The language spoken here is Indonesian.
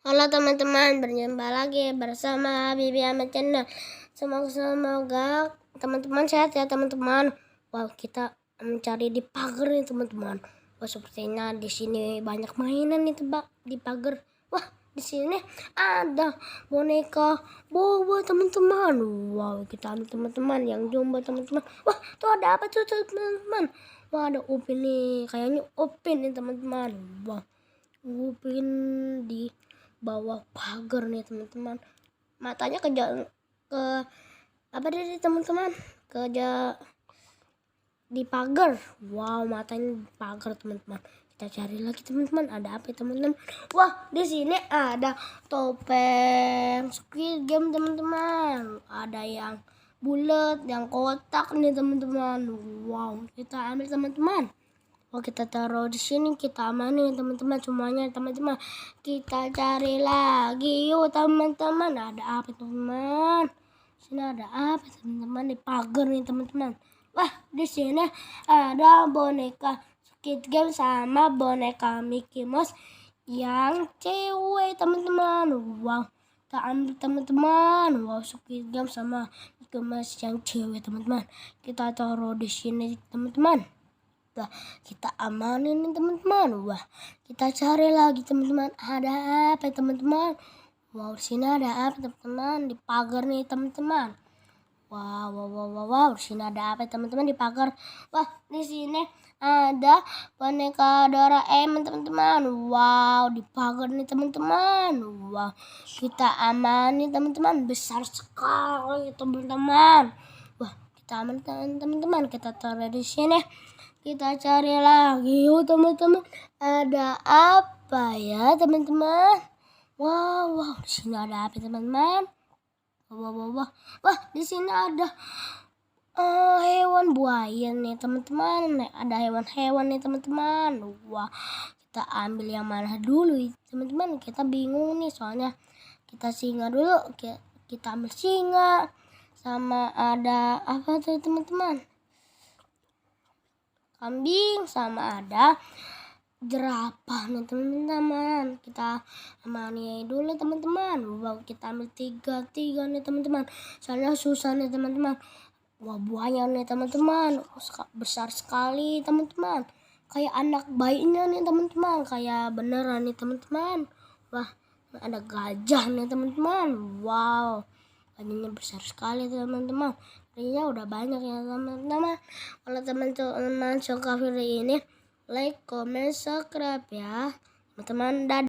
Halo teman-teman, berjumpa lagi bersama Bibi Ahmed Channel. Semoga teman-teman sehat ya teman-teman. Wow, kita mencari di pagar nih teman-teman. Wah, sepertinya di sini banyak mainan nih di pagar. Wah, di sini ada boneka bobo teman-teman. Wow, kita ambil teman-teman yang jumbo teman-teman. Wah, tuh ada apa tuh teman-teman? Wah, ada Upin nih. Kayaknya Upin nih teman-teman. Wah, Upin di bawah pagar nih teman-teman, matanya ke apa deh teman-teman, ke di pagar. Wow, matanya di pagar teman-teman. Kita cari lagi teman-teman, ada apa ya teman-teman? Wah, di sini ada topeng Squid Game teman-teman, ada yang bulat, yang kotak nih teman-teman. Wow, kita ambil teman-teman. Oh, kita taruh di sini, kita amanin teman-teman semuanya teman-teman. Kita cari lagi yuk teman-teman. Ada apa teman? Sini ada apa teman-teman? Di pagar nih teman-teman. Wah, di sini ada boneka Squid Game sama boneka Mickey Mouse yang cewek teman-teman. Wow, kita ambil teman-teman. Wow, Squid Game sama Mickey Mouse yang cewek teman-teman. Kita taruh di sini teman-teman. Wah, kita amanin nih teman-teman. Wah, kita cari lagi teman-teman. Ada apa teman-teman? Wow, sini ada apa teman-teman? Di pagar nih teman-teman. Wow. Sini ada apa teman-teman di pagar? Wah, di sini ada boneka Doraemon teman-teman. Wow, di pagar nih teman-teman. Wow, kita amanin teman-teman. Besar sekali teman-teman. Wah, kita amanin teman-teman. Kita taruh di sini. Kita cari lagi yuk teman-teman. Ada apa ya teman-teman? Wow, di sini ada apa teman-teman? Wah, di sini ada hewan buaya nih teman-teman. Ada hewan-hewan nih teman-teman. Wah, kita ambil yang mana dulu teman-teman? Kita bingung nih soalnya. Kita singa dulu. Kita ambil singa. Sama ada apa tuh teman-teman? Kambing, sama ada jerapah nih teman-teman. Kita amani dulu teman-teman. Wow, kita ambil tiga nih teman-teman. Soalnya susah nih teman-teman. Wah, buaya nih teman-teman. Besar sekali teman-teman. Kayak anak bayinya nih teman-teman. Kayak beneran nih teman-teman. Wah, ada gajah nih teman-teman. Wow, gajahnya besar sekali teman-teman. Videonya udah banyak ya teman-teman. Kalau teman-teman suka video ini, like, comment, subscribe ya teman-teman. Dadah.